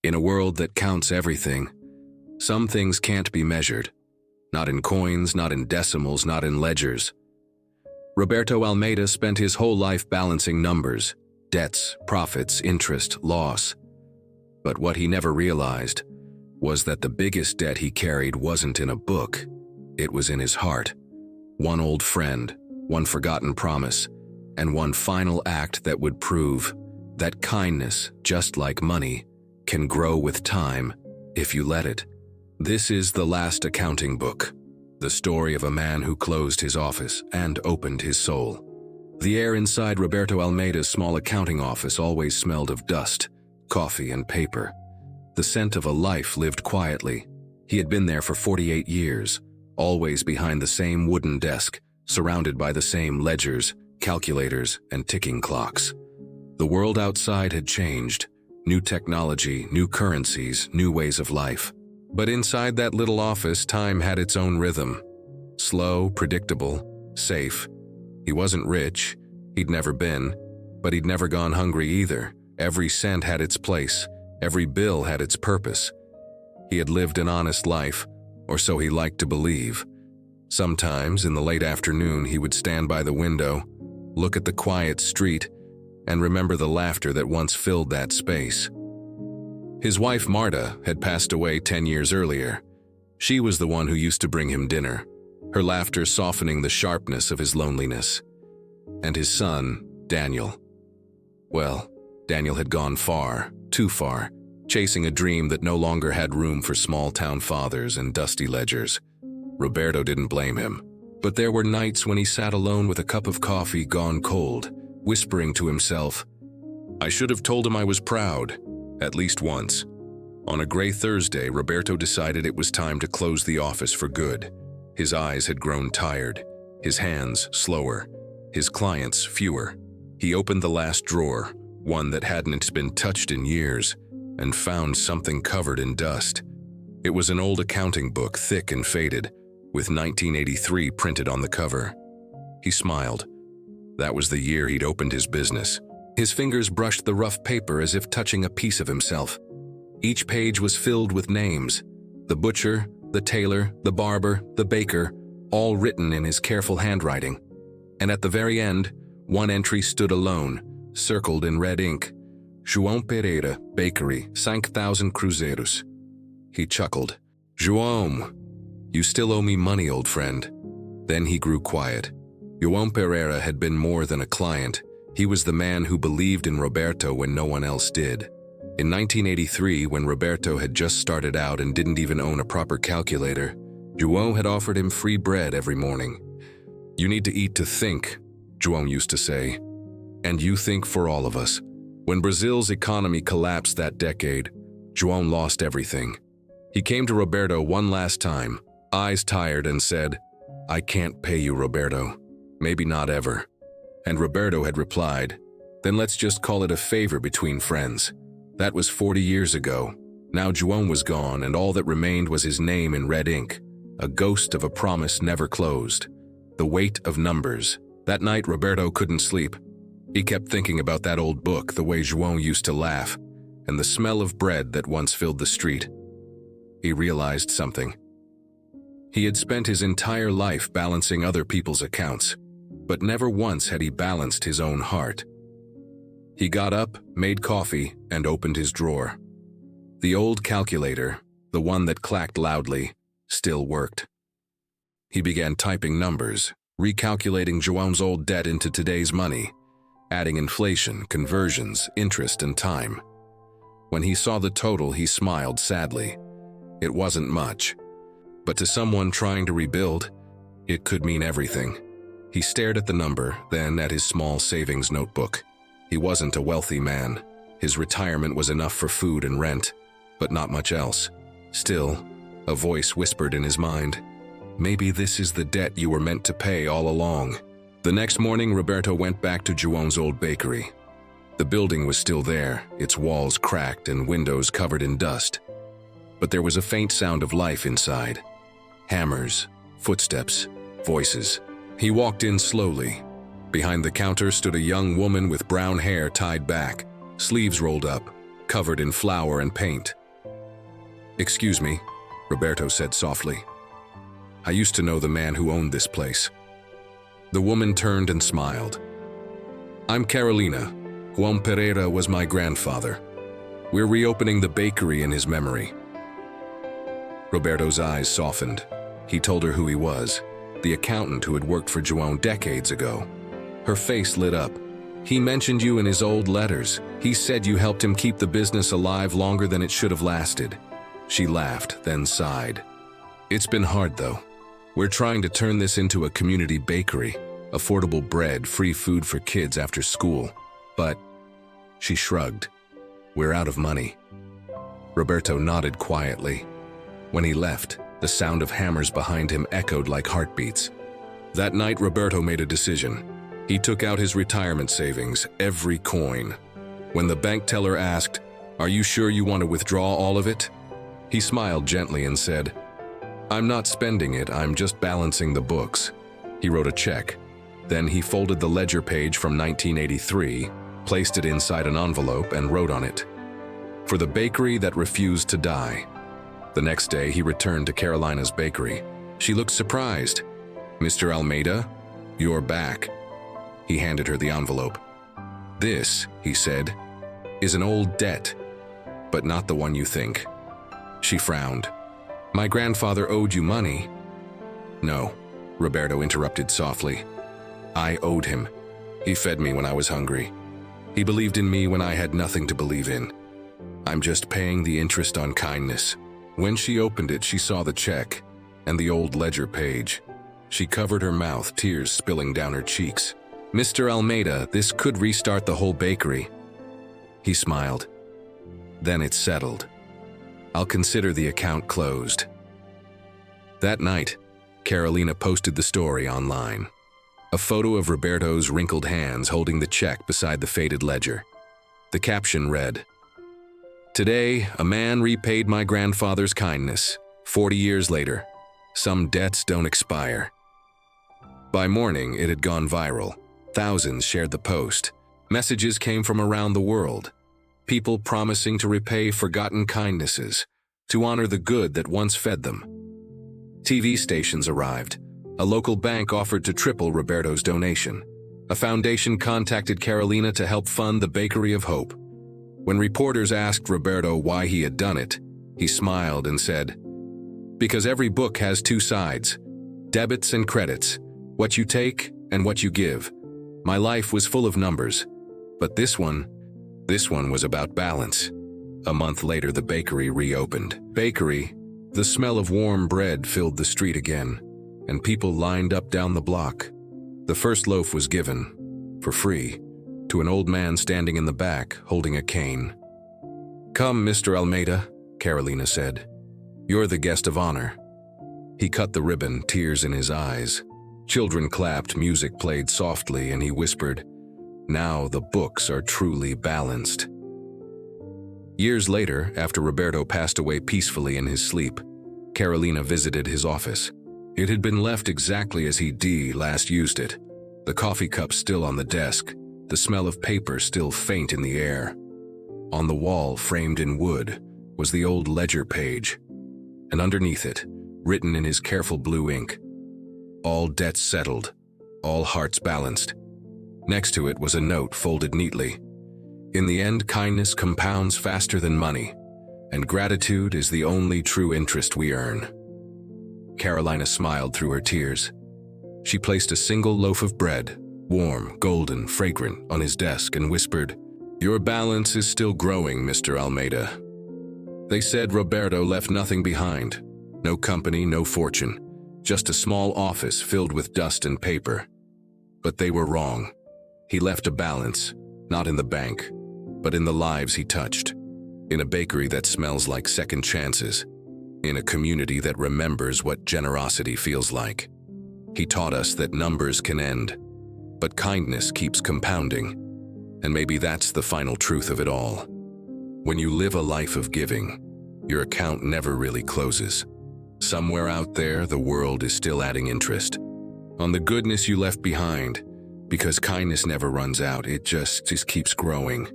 In a world that counts everything, some things can't be measured. Not in coins, not in decimals, not in ledgers. Roberto Almeida spent his whole life balancing numbers, debts, profits, interest, loss. But what he never realized was that the biggest debt he carried wasn't in a book, it was in his heart. One old friend, one forgotten promise, and one final act that would prove that kindness, just like money, can grow with time if you let it. This is The Last Accounting Book, the story of a man who closed his office and opened his soul. The air inside Roberto Almeida's small accounting office always smelled of dust, coffee, and paper. The scent of a life lived quietly. He had been there for 48 years, always behind the same wooden desk, surrounded by the same ledgers, calculators, and ticking clocks. The world outside had changed. New technology, new currencies, new ways of life. But inside that little office, time had its own rhythm. Slow, predictable, safe. He wasn't rich, he'd never been, but he'd never gone hungry either. Every cent had its place, every bill had its purpose. He had lived an honest life, or so he liked to believe. Sometimes, in the late afternoon, he would stand by the window, look at the quiet street, and remember the laughter that once filled that space. His wife, Marta, had passed away 10 years earlier. She was the one who used to bring him dinner, her laughter softening the sharpness of his loneliness. And his son, Daniel. Well, Daniel had gone far, too far, chasing a dream that no longer had room for small-town fathers and dusty ledgers. Roberto didn't blame him, but there were nights when he sat alone with a cup of coffee gone cold, whispering to himself, "I should have told him I was proud." At least once. On a gray Thursday, Roberto decided it was time to close the office for good. His eyes had grown tired, his hands slower, his clients fewer. He opened the last drawer, one that hadn't been touched in years, and found something covered in dust. It was an old accounting book, thick and faded, with 1983 printed on the cover. He smiled. That was the year he'd opened his business. His fingers brushed the rough paper as if touching a piece of himself. Each page was filled with names. The butcher, the tailor, the barber, the baker, all written in his careful handwriting. And at the very end, one entry stood alone, circled in red ink. João Pereira, Bakery, 5,000 cruzeiros. He chuckled. "João, you still owe me money, old friend." Then he grew quiet. João Pereira had been more than a client. He was the man who believed in Roberto when no one else did. In 1983, when Roberto had just started out and didn't even own a proper calculator, João had offered him free bread every morning. "You need to eat to think," João used to say. "And you think for all of us." When Brazil's economy collapsed that decade, João lost everything. He came to Roberto one last time, eyes tired, and said, "I can't pay you, Roberto. Maybe not ever." And Roberto had replied, "Then let's just call it a favor between friends." That was 40 years ago. Now João was gone, and all that remained was his name in red ink, a ghost of a promise never closed. The weight of numbers. That night Roberto couldn't sleep. He kept thinking about that old book, the way João used to laugh, and the smell of bread that once filled the street. He realized something. He had spent his entire life balancing other people's accounts, but never once had he balanced his own heart. He got up, made coffee, and opened his drawer. The old calculator, the one that clacked loudly, still worked. He began typing numbers, recalculating João's old debt into today's money, adding inflation, conversions, interest, and time. When he saw the total, he smiled sadly. It wasn't much, but to someone trying to rebuild, it could mean everything. He stared at the number, then at his small savings notebook. He wasn't a wealthy man. His retirement was enough for food and rent, but not much else. Still, a voice whispered in his mind, "Maybe this is the debt you were meant to pay all along." The next morning, Roberto went back to João's old bakery. The building was still there, its walls cracked and windows covered in dust. But there was a faint sound of life inside. Hammers, footsteps, voices. He walked in slowly. Behind the counter stood a young woman with brown hair tied back, sleeves rolled up, covered in flour and paint. "Excuse me," Roberto said softly. "I used to know the man who owned this place." The woman turned and smiled. "I'm Carolina. Juan Pereira was my grandfather. We're reopening the bakery in his memory." Roberto's eyes softened. He told her who he was, the accountant who had worked for Joan decades ago. Her face lit up. "He mentioned you in his old letters. He said you helped him keep the business alive longer than it should have lasted." She laughed, then sighed. "It's been hard, though. We're trying to turn this into a community bakery, affordable bread, free food for kids after school. But," she shrugged, "we're out of money." Roberto nodded quietly. When he left, the sound of hammers behind him echoed like heartbeats. That night, Roberto made a decision. He took out his retirement savings, every coin. When the bank teller asked, "Are you sure you want to withdraw all of it?" he smiled gently and said, "I'm not spending it, I'm just balancing the books." He wrote a check. Then he folded the ledger page from 1983, placed it inside an envelope, and wrote on it, "For the bakery that refused to die." The next day, he returned to Carolina's bakery. She looked surprised. "Mr. Almeida, you're back." He handed her the envelope. "This," he said, "is an old debt, but not the one you think." She frowned. "My grandfather owed you money." "No," Roberto interrupted softly. "I owed him. He fed me when I was hungry. He believed in me when I had nothing to believe in. I'm just paying the interest on kindness." When she opened it, she saw the check and the old ledger page. She covered her mouth, tears spilling down her cheeks. "Mr. Almeida, this could restart the whole bakery." He smiled. "Then it's settled. I'll consider the account closed." That night, Carolina posted the story online. A photo of Roberto's wrinkled hands holding the check beside the faded ledger. The caption read, "Today, a man repaid my grandfather's kindness. 40 years later, some debts don't expire." By morning, it had gone viral. Thousands shared the post. Messages came from around the world. People promising to repay forgotten kindnesses, to honor the good that once fed them. TV stations arrived. A local bank offered to triple Roberto's donation. A foundation contacted Carolina to help fund the Bakery of Hope. When reporters asked Roberto why he had done it, he smiled and said, "Because every book has two sides, debits and credits, what you take and what you give. My life was full of numbers, but this one was about balance." A month later, the bakery reopened. Bakery, the smell of warm bread filled the street again, and people lined up down the block. The first loaf was given, for free, to an old man standing in the back, holding a cane. "Come, Mr. Almeida," Carolina said. "You're the guest of honor." He cut the ribbon, tears in his eyes. Children clapped, music played softly, and he whispered, "Now the books are truly balanced." Years later, after Roberto passed away peacefully in his sleep, Carolina visited his office. It had been left exactly as he'd last used it. The coffee cup still on the desk, the smell of paper still faint in the air. On the wall, framed in wood, was the old ledger page, and underneath it, written in his careful blue ink, "All debts settled, all hearts balanced." Next to it was a note folded neatly. "In the end, kindness compounds faster than money, and gratitude is the only true interest we earn." Carolina smiled through her tears. She placed a single loaf of bread, warm, golden, fragrant, on his desk and whispered, "Your balance is still growing, Mr. Almeida." They said Roberto left nothing behind. No company, no fortune, just a small office filled with dust and paper. But they were wrong. He left a balance, not in the bank, but in the lives he touched. In a bakery that smells like second chances. In a community that remembers what generosity feels like. He taught us that numbers can end, but kindness keeps compounding. And maybe that's the final truth of it all. When you live a life of giving, your account never really closes. Somewhere out there, the world is still adding interest on the goodness you left behind, because kindness never runs out, it just keeps growing.